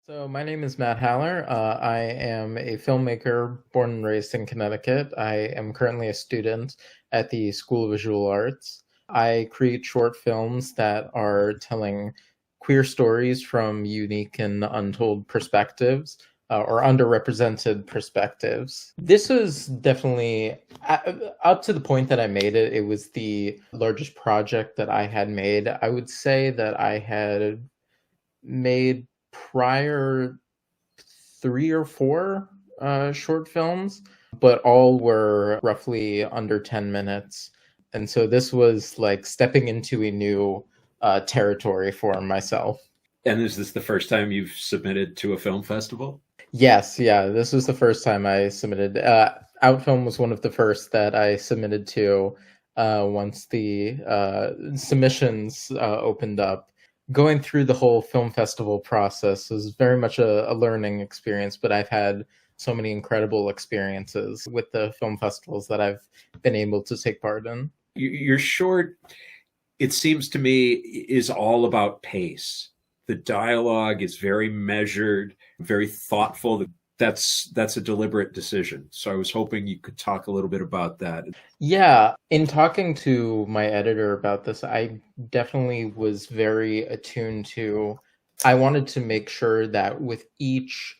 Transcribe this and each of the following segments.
So my name is Matt Haller. I am a filmmaker born and raised in Connecticut. I am currently a student at the School of Visual Arts. I create short films that are telling queer stories from unique and untold perspectives, or underrepresented perspectives. This was definitely, up to the point that I made it, it was the largest project that I had made. I would say that I had made prior three or four short films, but all were roughly under 10 minutes. And so this was like stepping into a new territory for myself. And is this the first time you've submitted to a film festival? Yes, yeah, this was the first time I submitted. Outfilm was one of the first that I submitted to once the submissions opened up. Going through the whole film festival process was very much a learning experience, but I've had so many incredible experiences with the film festivals that I've been able to take part in. Your short, it seems to me, is all about pace. The dialogue is very measured, very thoughtful. That's a deliberate decision. So I was hoping you could talk a little bit about that. Yeah, in talking to my editor about this, I definitely was very attuned to. I wanted to make sure that with each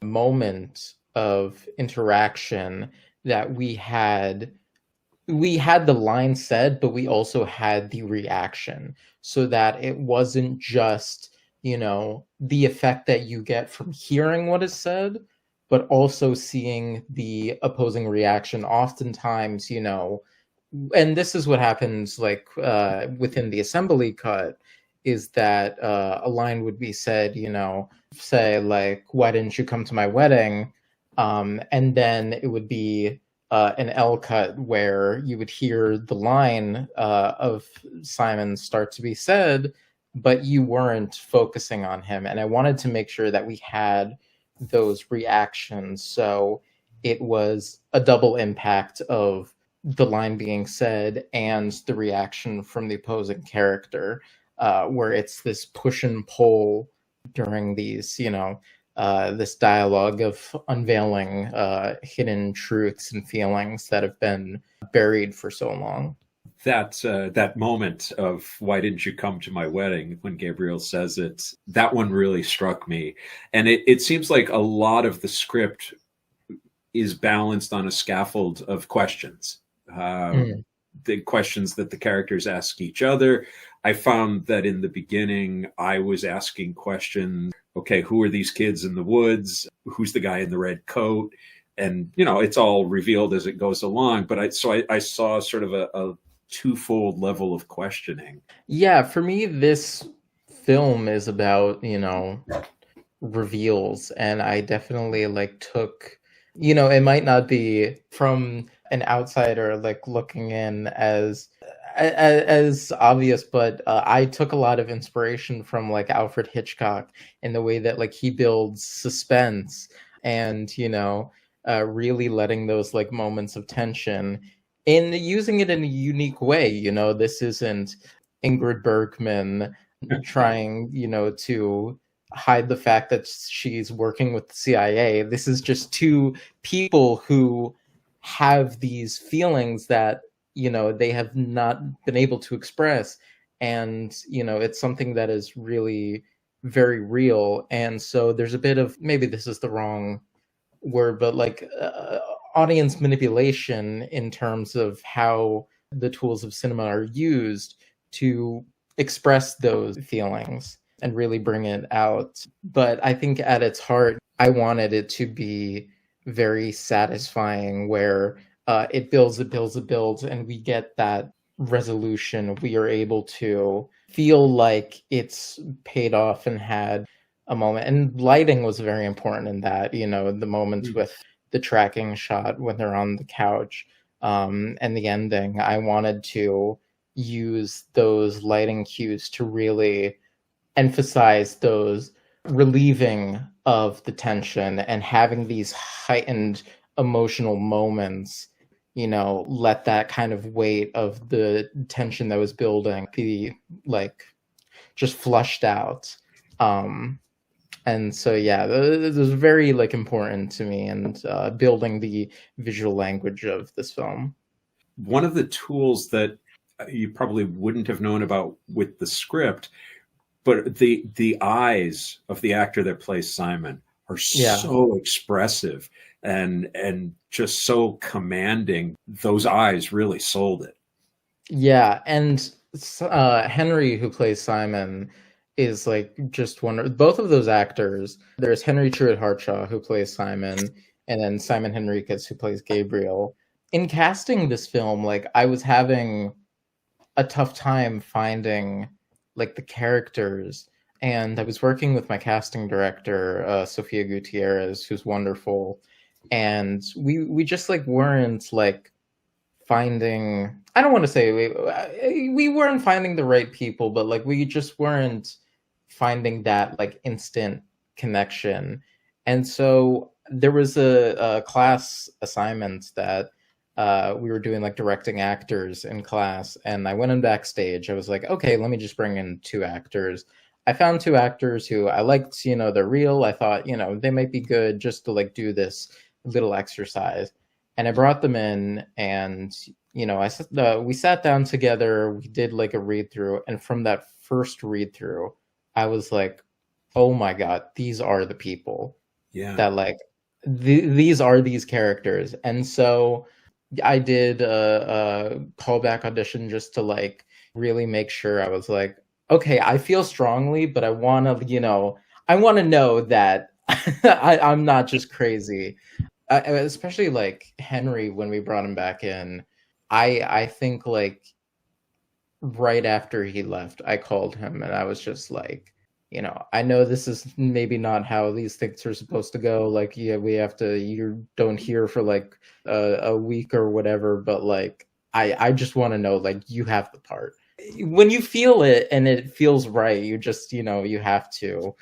moment of interaction that we had the line said, but we also had the reaction so that it wasn't just, the effect that you get from hearing what is said, but also seeing the opposing reaction. Oftentimes, and this is what happens like within the assembly cut is that a line would be said, say like, why didn't you come to my wedding? And then it would be an L cut where you would hear the line of Simon start to be said, but you weren't focusing on him. And I wanted to make sure that we had those reactions. So it was a double impact of the line being said and the reaction from the opposing character, where it's this push and pull during these, this dialogue of unveiling hidden truths and feelings that have been buried for so long. That moment of "Why didn't you come to my wedding?" when Gabriel says it, that one really struck me. And it seems like a lot of the script is balanced on a scaffold of questions. Mm. The questions that the characters ask each other. I found that in the beginning, I was asking questions. Okay, who are these kids in the woods? Who's the guy in the red coat? And it's all revealed as it goes along. But I saw sort of a twofold level of questioning. Yeah, for me, this film is about, reveals, and I definitely like took, it might not be from an outsider like looking in as obvious, but I took a lot of inspiration from like Alfred Hitchcock in the way that like he builds suspense and really letting those like moments of tension in using it in a unique way. This isn't Ingrid Bergman trying, to hide the fact that she's working with the CIA. This is just two people who have these feelings that, they have not been able to express. And, it's something that is really very real. And so there's a bit of, maybe this is the wrong word, but like audience manipulation in terms of how the tools of cinema are used to express those feelings and really bring it out. But I think at its heart, I wanted it to be very satisfying where it builds, it builds, it builds, and we get that resolution. We are able to feel like it's paid off and had a moment. And lighting was very important in that, the moments with the tracking shot when they're on the couch, and the ending. I wanted to use those lighting cues to really emphasize those relieving of the tension and having these heightened emotional moments, let that kind of weight of the tension that was building be like just flushed out. And so yeah, this is very like important to me, and building the visual language of this film. One of the tools that you probably wouldn't have known about with the script, but the eyes of the actor that plays Simon are Yeah, so expressive and just so commanding. Those eyes really sold it. yeah, and Henry, who plays Simon, is like just one of both of those actors. There's Henry Truett Hartshaw, who plays Simon, and then Simon Henriquez, who plays Gabriel. In casting this film, like I was having a tough time finding like the characters, and I was working with my casting director, Sofia Gutierrez, who's wonderful, and we just like weren't like finding, I don't want to say we weren't finding the right people, but like we just weren't finding that like instant connection. And so there was a class assignment that we were doing, like directing actors in class, and I went in backstage. I was like, okay, let me just bring in two actors. I found two actors who I liked, they're real. I thought, they might be good just to like do this little exercise. And I brought them in, and we sat down together. We did like a read through, and from that first read through, I was like, "Oh my god, these are the people Yeah. that like these are these characters." And so I did a callback audition just to like really make sure. I was like, "Okay, I feel strongly, but I want to know that I'm not just crazy." Especially like Henry, when we brought him back in, I think like right after he left, I called him and I was just like, I know this is maybe not how these things are supposed to go. Like, yeah, you don't hear for like a week or whatever, but like, I just want to know, like, you have the part. When you feel it and it feels right, you just, you have to.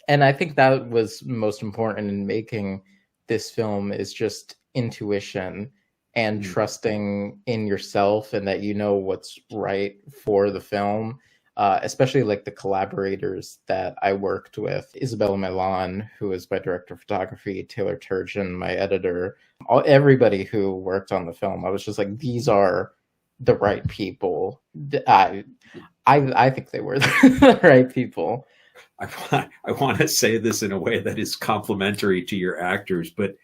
And I think that was most important in making this film, is just intuition and Mm. trusting in yourself, and that you know what's right for the film. Especially like the collaborators that I worked with, Isabella Milan, who is my director of photography, Taylor Turgeon, my editor, everybody who worked on the film. I was just like, these are the right people. I think they were the right people. I want to say this in a way that is complimentary to your actors, but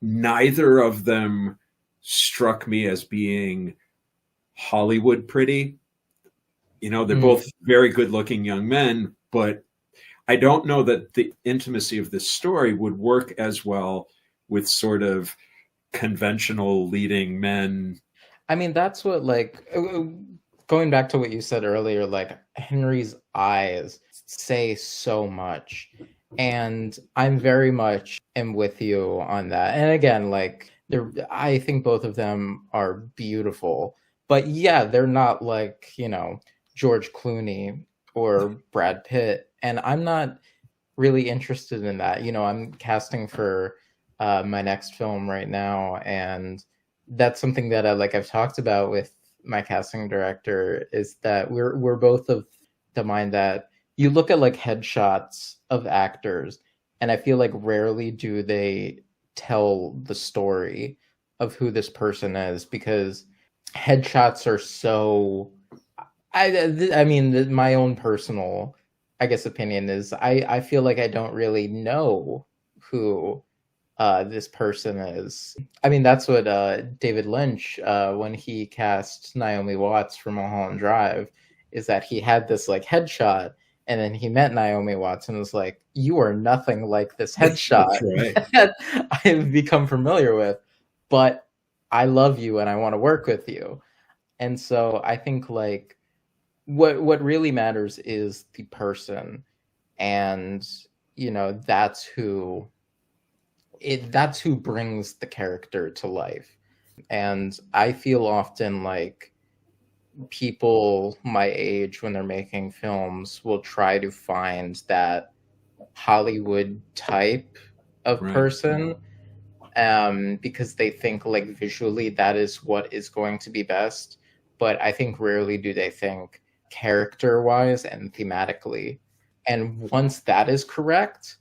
neither of them struck me as being Hollywood pretty. They're Mm. both very good looking young men, but I don't know that the intimacy of this story would work as well with sort of conventional leading men. I mean, that's what like going back to what you said earlier, like Henry's eyes say so much. And I'm very much am with you on that. And again, like I think both of them are beautiful. But yeah, they're not like, George Clooney or Brad Pitt. And I'm not really interested in that. I'm casting for my next film right now, and that's something that I've talked about with my casting director, is that we're both of the mind that you look at like headshots of actors, and I feel like rarely do they tell the story of who this person is, because headshots are so I mean, my own personal, I guess, opinion is I feel like I don't really know who this person is. I mean, that's what David Lynch, when he cast Naomi Watts from Mulholland Drive, is that he had this like headshot, and then he met Naomi Watts and was like, "You are nothing like this That's headshot right. that I've become familiar with, but I love you and I want to work with you." And so I think like what really matters is the person, and that's who brings the character to life. And I feel often like people my age, when they're making films, will try to find that Hollywood type of Right. person, because they think like visually that is what is going to be best. But I think rarely do they think character wise and thematically. And once that is correct,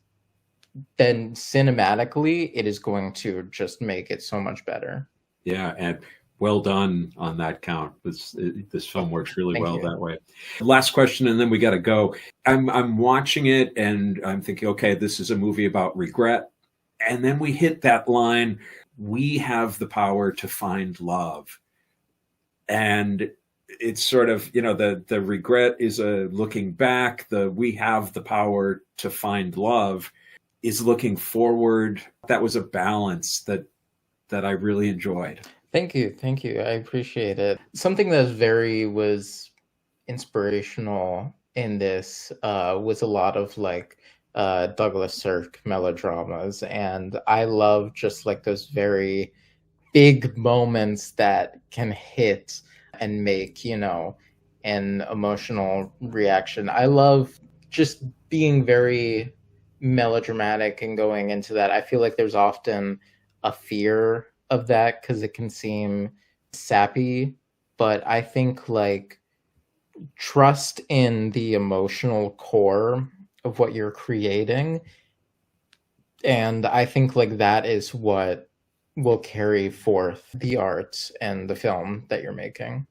then cinematically it is going to just make it so much better. Yeah, and well done on that count. This film works really Thank well you. that way. Last question, and then we got to go. I'm watching it, and I'm thinking, okay, this is a movie about regret, and then we hit that line: we have the power to find love, and it's sort of, the regret is a looking back. The we have the power to find love is looking forward. That was a balance that I really enjoyed. Thank you. Thank you. I appreciate it. Something that was inspirational in this was a lot of like Douglas Sirk melodramas, and I love just like those very big moments that can hit and make, an emotional reaction. I love just being very melodramatic and going into that. I feel like there's often a fear of that because it can seem sappy, but I think like trust in the emotional core of what you're creating. And I think like that is what will carry forth the art and the film that you're making.